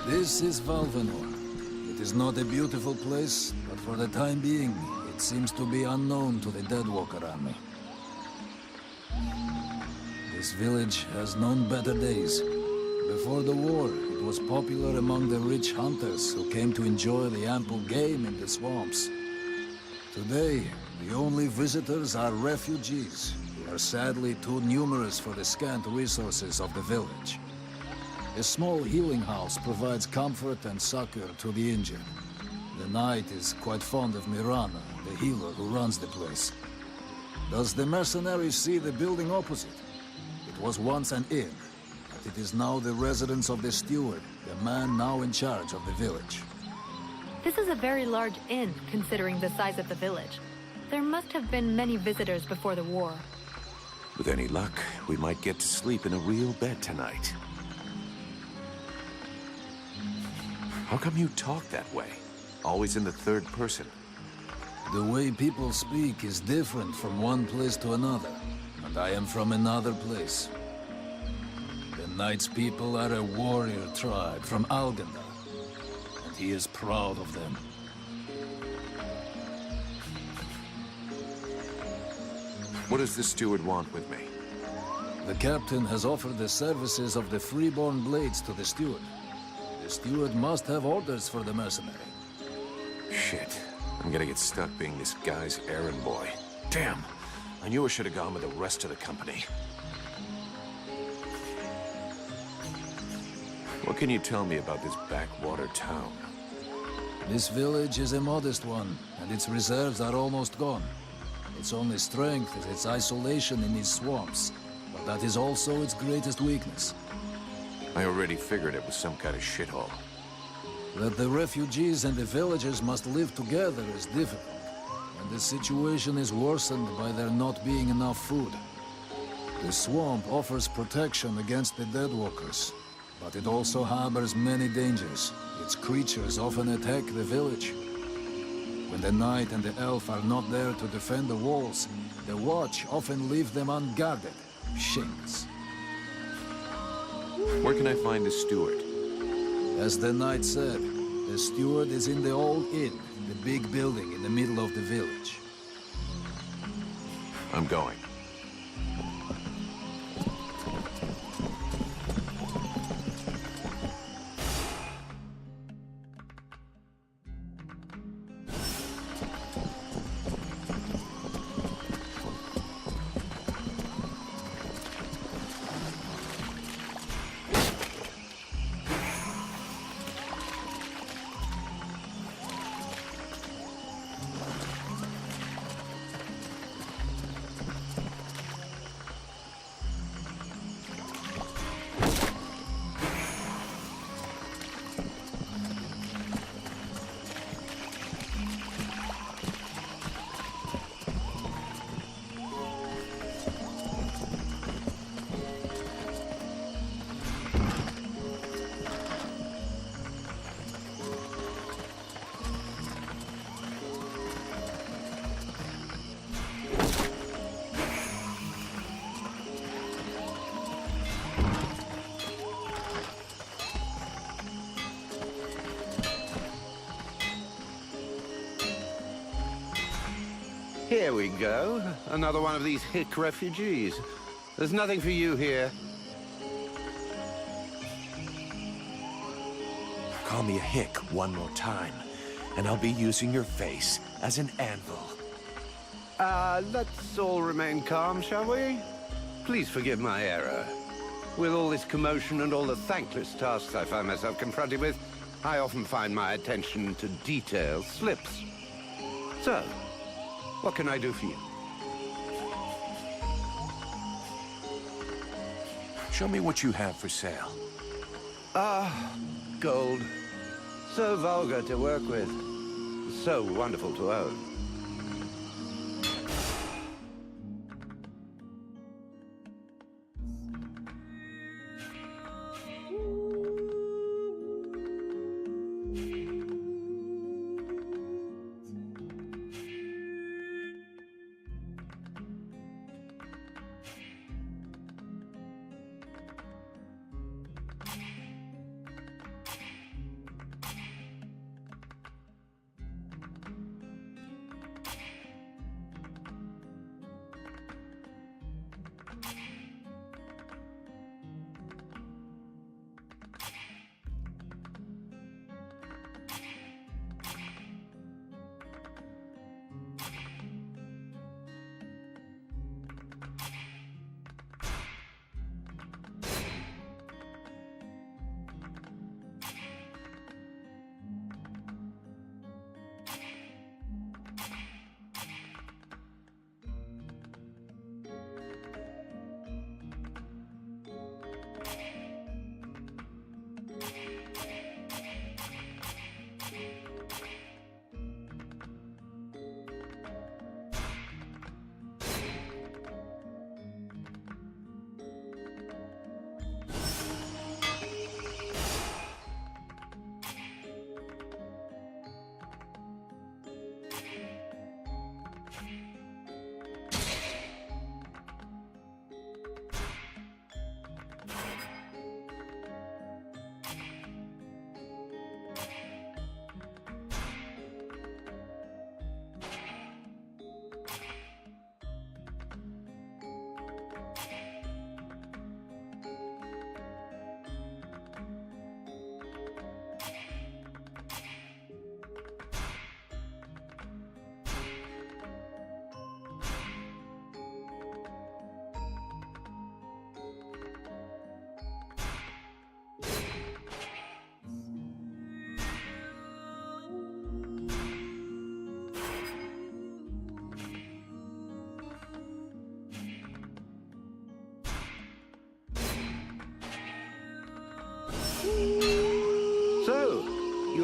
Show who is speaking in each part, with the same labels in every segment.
Speaker 1: This is Valvenor. It is not a beautiful place, but for the time being, it seems to be unknown to the Deadwalker army. This village has known better days. Before the war, it was popular among the rich hunters who came to enjoy the ample game in the swamps. Today, the only visitors are refugees, who are sadly too numerous for the scant resources of the village. A small healing house provides comfort and succor to the injured. The knight is quite fond of Mirana, the healer who runs the place. Does the mercenary see the building opposite? It was once an inn, but it is now the residence of the steward, the man now in charge of the village.
Speaker 2: This is a very large inn, considering the size of the village. There must have been many visitors before the war.
Speaker 3: With any luck, we might get to sleep in a real bed tonight. How come you talk that way? Always in the third person.
Speaker 1: The way people speak is different from one place to another, and I am from another place. The Knight's people are a warrior tribe from Algandar, and he is proud of them.
Speaker 3: What does the steward want with me?
Speaker 1: The captain has offered the services of the freeborn blades to the steward. The steward must have orders for the mercenary.
Speaker 3: Shit. I'm gonna get stuck being this guy's errand boy. Damn! I knew I should have gone with the rest of the company. What can you tell me about this backwater town?
Speaker 1: This village is a modest one, and its reserves are almost gone. Its only strength is its isolation in these swamps, but that is also its greatest weakness.
Speaker 3: I already figured it was some kind of shithole.
Speaker 1: That the refugees and the villagers must live together is difficult, and the situation is worsened by there not being enough food. The swamp offers protection against the Deadwalkers, but it also harbors many dangers. Its creatures often attack the village. When the knight and the elf are not there to defend the walls, the watch often leave them unguarded. Shameless.
Speaker 3: Where can I find the steward?
Speaker 1: As the knight said, the steward is in the old inn, the big building in the middle of the village.
Speaker 3: I'm going.
Speaker 4: Here we go. Another one of these hick refugees. There's nothing for you here.
Speaker 3: Call me a hick one more time, and I'll be using your face as an anvil.
Speaker 4: Let's all remain calm, shall we? Please forgive my error. With all this commotion and all the thankless tasks I find myself confronted with, I often find my attention to detail slips. So, what can I do for you?
Speaker 3: Show me what you have for sale.
Speaker 4: Gold. So vulgar to work with. So wonderful to own.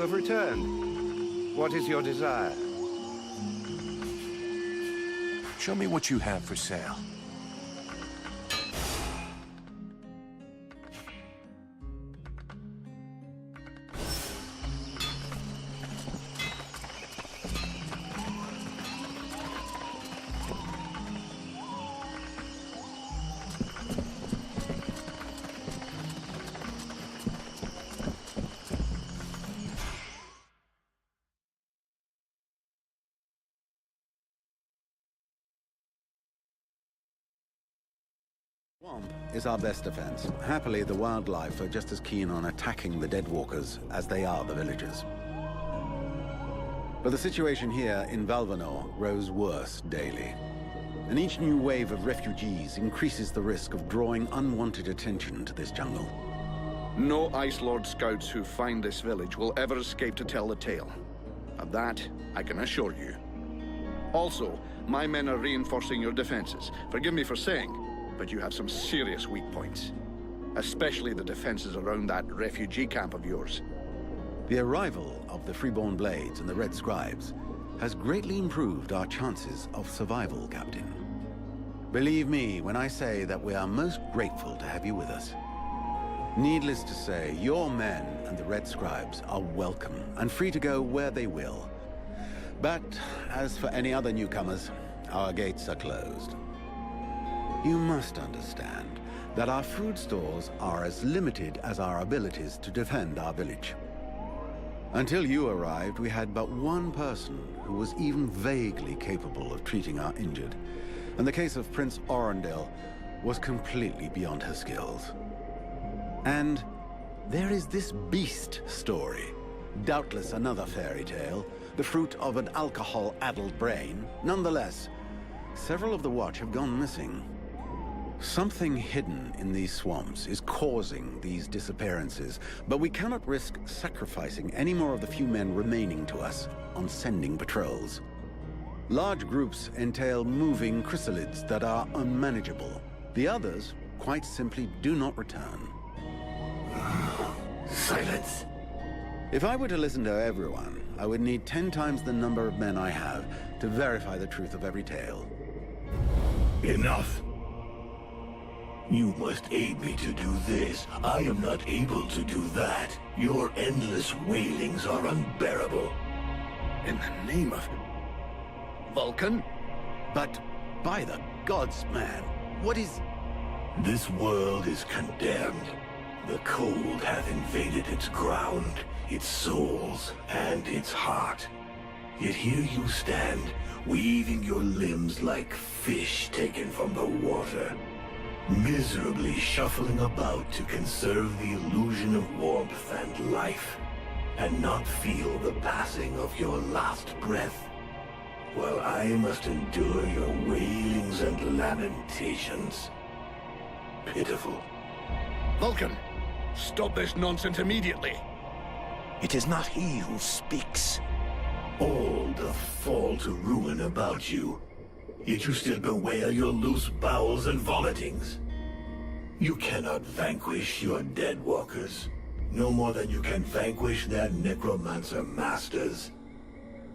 Speaker 4: have returned. What is your desire?
Speaker 3: Show me what you have for sale.
Speaker 5: Swamp is our best defense. Happily, the wildlife are just as keen on attacking the deadwalkers as they are the villagers. But the situation here in Valvanor grows worse daily. And each new wave of refugees increases the risk of drawing unwanted attention to this jungle.
Speaker 6: No Ice Lord scouts who find this village will ever escape to tell the tale. Of that, I can assure you. Also, my men are reinforcing your defenses. Forgive me for saying, but you have some serious weak points. Especially the defenses around that refugee camp of yours.
Speaker 5: The arrival of the Freeborn Blades and the Red Scribes has greatly improved our chances of survival, Captain. Believe me when I say that we are most grateful to have you with us. Needless to say, your men and the Red Scribes are welcome and free to go where they will. But as for any other newcomers, our gates are closed. You must understand that our food stores are as limited as our abilities to defend our village. Until you arrived, we had but one person who was even vaguely capable of treating our injured, and the case of Prince Orendil was completely beyond her skills. And there is this beast story, doubtless another fairy tale, the fruit of an alcohol-addled brain. Nonetheless, several of the Watch have gone missing. Something hidden in these swamps is causing these disappearances, but we cannot risk sacrificing any more of the few men remaining to us on sending patrols. Large groups entail moving chrysalids that are unmanageable. The others, quite simply, do not return.
Speaker 7: Silence.
Speaker 5: If I were to listen to everyone, I would need 10 times the number of men I have to verify the truth of every tale.
Speaker 7: Enough. You must aid me to do this. I am not able to do that. Your endless wailings are unbearable.
Speaker 6: In the name of... Vulcan?
Speaker 5: But by the gods, man, what is...
Speaker 7: This world is condemned. The cold hath invaded its ground, its souls, and its heart. Yet here you stand, weaving your limbs like fish taken from the water. Miserably shuffling about to conserve the illusion of warmth and life, and not feel the passing of your last breath, while I must endure your wailings and lamentations. Pitiful.
Speaker 6: Vulcan, stop this nonsense immediately.
Speaker 7: It is not he who speaks. All doth fall to ruin about you. Yet you still bewail your loose bowels and vomitings. You cannot vanquish your dead walkers, no more than you can vanquish their necromancer masters.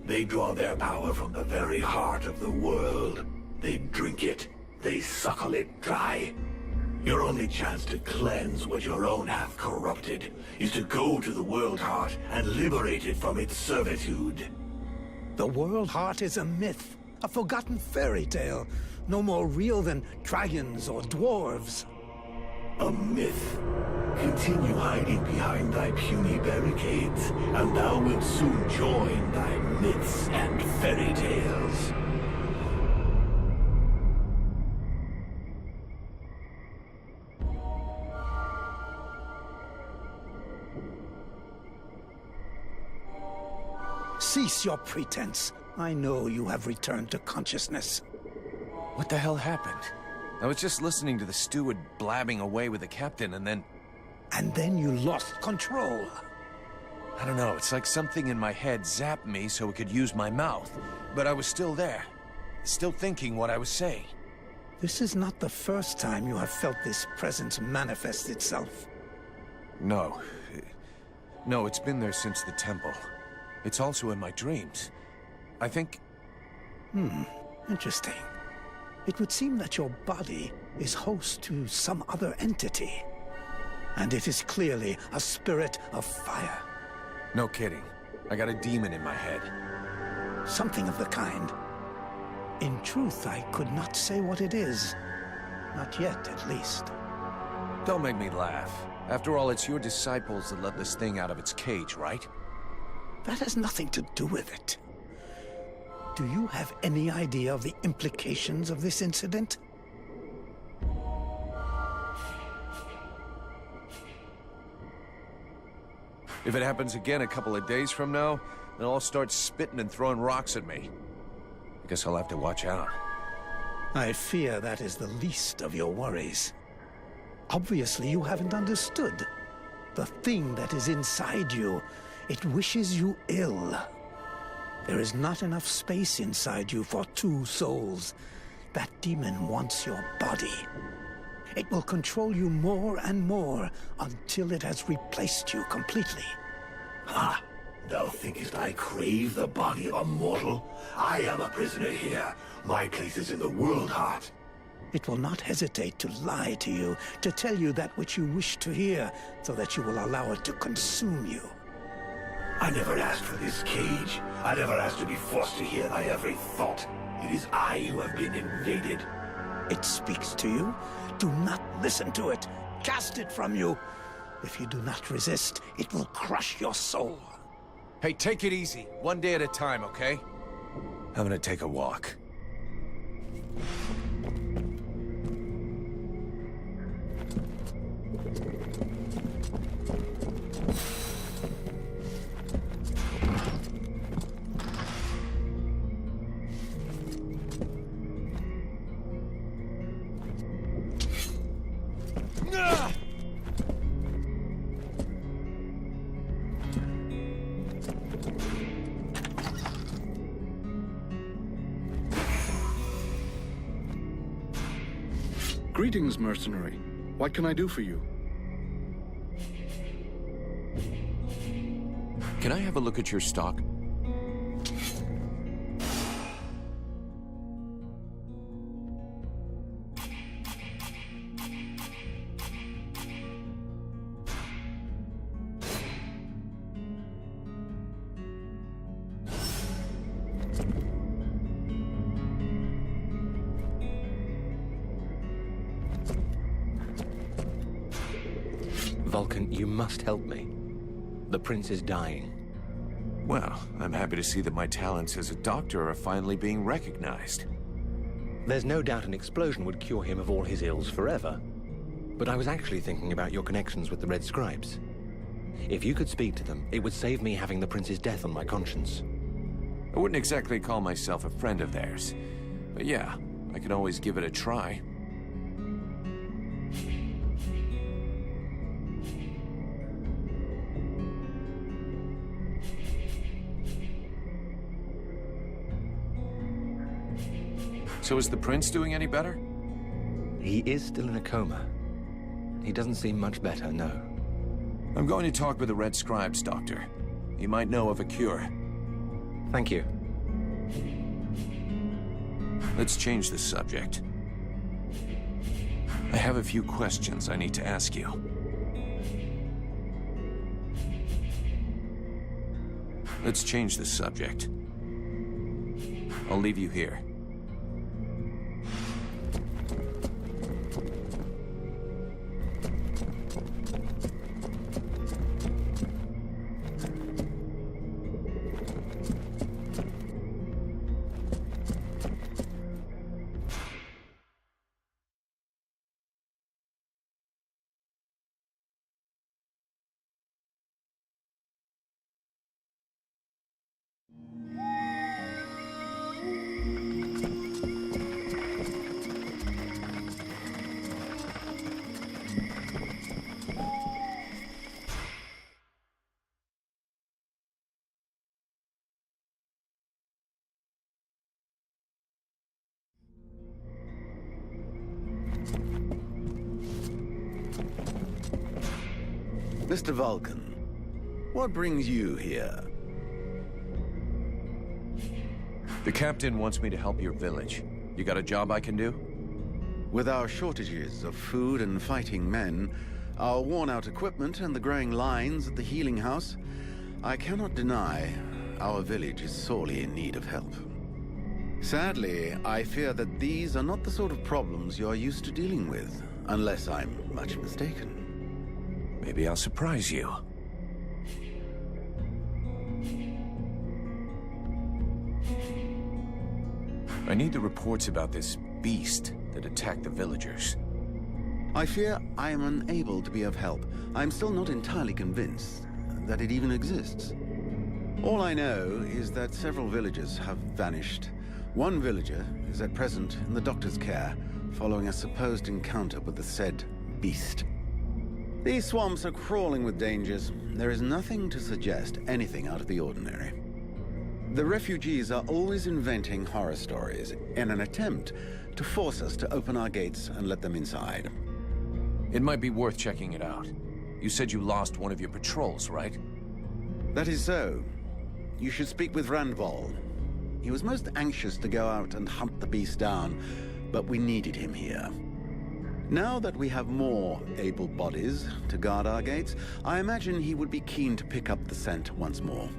Speaker 7: They draw their power from the very heart of the world. They drink it, they suckle it dry. Your only chance to cleanse what your own hath corrupted is to go to the World Heart and liberate it from its servitude.
Speaker 8: The World Heart is a myth. A forgotten fairy tale, no more real than dragons or dwarves.
Speaker 7: A myth. Continue hiding behind thy puny barricades, and thou wilt soon join thy myths and fairy tales.
Speaker 8: Cease your pretense. I know you have returned to consciousness.
Speaker 3: What the hell happened? I was just listening to the steward blabbing away with the captain, and then...
Speaker 8: And then you lost control.
Speaker 3: I don't know, it's like something in my head zapped me so it could use my mouth. But I was still there, still thinking what I was saying.
Speaker 8: This is not the first time you have felt this presence manifest itself.
Speaker 3: No. No, it's been there since the temple. It's also in my dreams. I think...
Speaker 8: Interesting. It would seem that your body is host to some other entity. And it is clearly a spirit of fire.
Speaker 3: No kidding. I got a demon in my head.
Speaker 8: Something of the kind. In truth, I could not say what it is. Not yet, at least.
Speaker 3: Don't make me laugh. After all, it's your disciples that let this thing out of its cage, right?
Speaker 8: That has nothing to do with it. Do you have any idea of the implications of this incident?
Speaker 3: If it happens again a couple of days from now, they'll all start spitting and throwing rocks at me. I guess I'll have to watch out.
Speaker 8: I fear that is the least of your worries. Obviously, you haven't understood. The thing that is inside you, it wishes you ill. There is not enough space inside you for two souls. That demon wants your body. It will control you more and more until it has replaced you completely.
Speaker 7: Ha! Thou thinkest I crave the body of a mortal? I am a prisoner here. My place is in the world heart.
Speaker 8: It will not hesitate to lie to you, to tell you that which you wish to hear, so that you will allow it to consume you.
Speaker 7: I never asked for this cage. I never asked to be forced to hear thy every thought. It is I who have been invaded.
Speaker 8: It speaks to you. Do not listen to it. Cast it from you. If you do not resist, it will crush your soul.
Speaker 3: Hey, take it easy. One day at a time, okay? I'm gonna take a walk.
Speaker 6: Greetings, mercenary. What can I do for you?
Speaker 3: Can I have a look at your stock?
Speaker 9: Vulcan, you must help me. The prince is dying.
Speaker 3: Well, I'm happy to see that my talents as a doctor are finally being recognized.
Speaker 9: There's no doubt an explosion would cure him of all his ills forever. But I was actually thinking about your connections with the Red Scribes. If you could speak to them, it would save me having the prince's death on my conscience.
Speaker 3: I wouldn't exactly call myself a friend of theirs. But yeah, I can always give it a try. So is the prince doing any better?
Speaker 9: He is still in a coma. He doesn't seem much better, no.
Speaker 3: I'm going to talk with the Red Scribes, Doctor. He might know of a cure.
Speaker 9: Thank you.
Speaker 3: Let's change the subject. I have a few questions I need to ask you. Let's change the subject. I'll leave you here.
Speaker 5: Mr. Vulcan, What brings you here?
Speaker 3: The captain wants me to help your village. You got a job I can do?
Speaker 5: With our shortages of food and fighting men, our worn-out equipment and the growing lines at the healing house, I cannot deny our village is sorely in need of help. Sadly, I fear that these are not the sort of problems you are used to dealing with, unless I'm much mistaken.
Speaker 3: Maybe I'll surprise you. I need the reports about this beast that attacked the villagers.
Speaker 5: I fear I am unable to be of help. I'm still not entirely convinced that it even exists. All I know is that several villagers have vanished. One villager is at present in the doctor's care, following a supposed encounter with the said beast. These swamps are crawling with dangers. There is nothing to suggest anything out of the ordinary. The refugees are always inventing horror stories in an attempt to force us to open our gates and let them inside.
Speaker 3: It might be worth checking it out. You said you lost one of your patrols, right?
Speaker 5: That is so. You should speak with Randval. He was most anxious to go out and hunt the beast down, but we needed him here. Now that we have more able bodies to guard our gates, I imagine he would be keen to pick up the scent once more.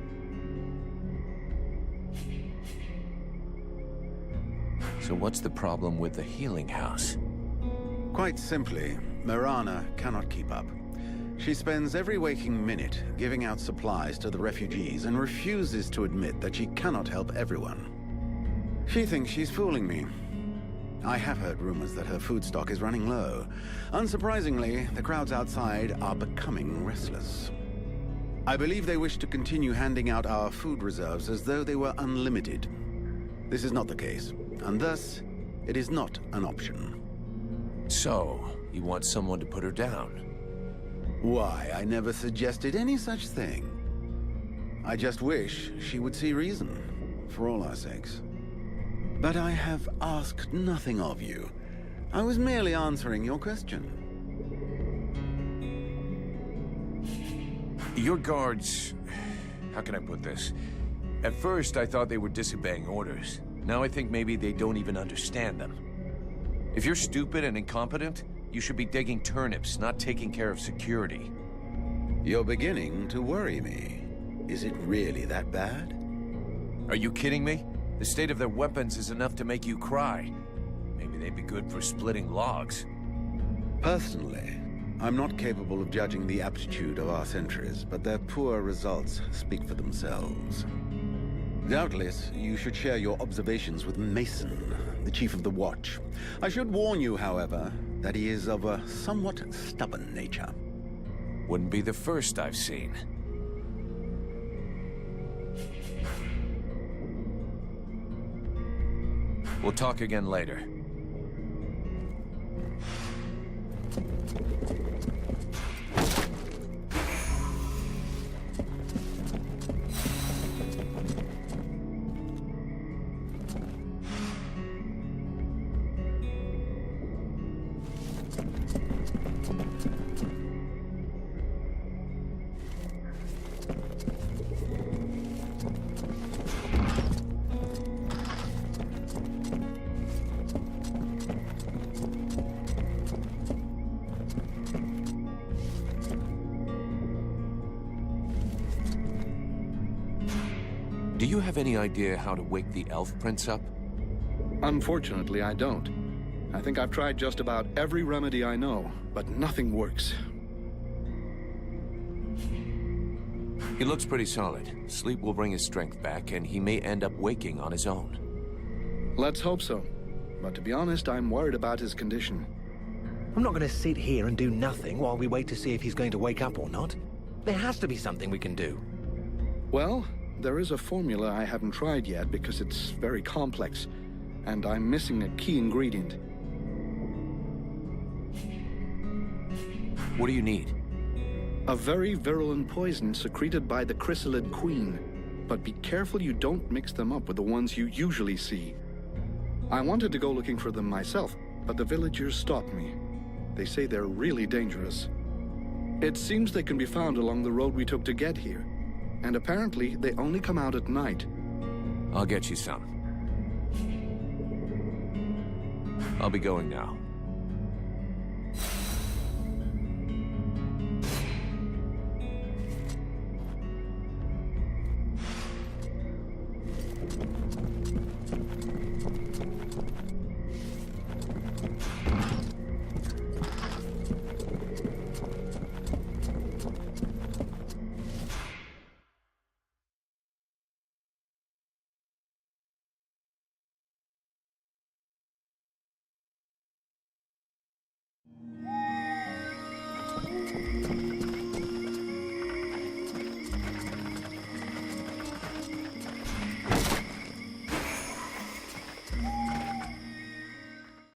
Speaker 3: So what's the problem with the healing house?
Speaker 5: Quite simply, Mirana cannot keep up. She spends every waking minute giving out supplies to the refugees and refuses to admit that she cannot help everyone. She thinks she's fooling me. I have heard rumors that her food stock is running low. Unsurprisingly, the crowds outside are becoming restless. I believe they wish to continue handing out our food reserves as though they were unlimited. This is not the case, and thus, it is not an option.
Speaker 3: So, you want someone to put her down?
Speaker 5: Why, I never suggested any such thing. I just wish she would see reason, for all our sakes. But I have asked nothing of you. I was merely answering your question.
Speaker 3: Your guards... how can I put this? At first, I thought they were disobeying orders. Now I think maybe they don't even understand them. If you're stupid and incompetent, you should be digging turnips, not taking care of security.
Speaker 5: You're beginning to worry me. Is it really that bad?
Speaker 3: Are you kidding me? The state of their weapons is enough to make you cry. Maybe they'd be good for splitting logs.
Speaker 5: Personally, I'm not capable of judging the aptitude of our sentries, but their poor results speak for themselves. Doubtless, you should share your observations with Mason, the chief of the watch. I should warn you, however, that he is of a somewhat stubborn nature.
Speaker 3: Wouldn't be the first I've seen. We'll talk again later. Do you have any idea how to wake the Elf Prince up?
Speaker 6: Unfortunately, I don't. I think I've tried just about every remedy I know, but nothing works.
Speaker 3: He looks pretty solid. Sleep will bring his strength back, and he may end up waking on his own.
Speaker 6: Let's hope so. But to be honest, I'm worried about his condition.
Speaker 9: I'm not going to sit here and do nothing while we wait to see if he's going to wake up or not. There has to be something we can do.
Speaker 6: Well, there is a formula I haven't tried yet because it's very complex, and I'm missing a key ingredient.
Speaker 3: What do you need?
Speaker 6: A very virulent poison secreted by the chrysalid queen. But be careful you don't mix them up with the ones you usually see. I wanted to go looking for them myself, but the villagers stopped me. They say they're really dangerous. It seems they can be found along the road we took to get here. And apparently, they only come out at night.
Speaker 3: I'll get you some. I'll be going now.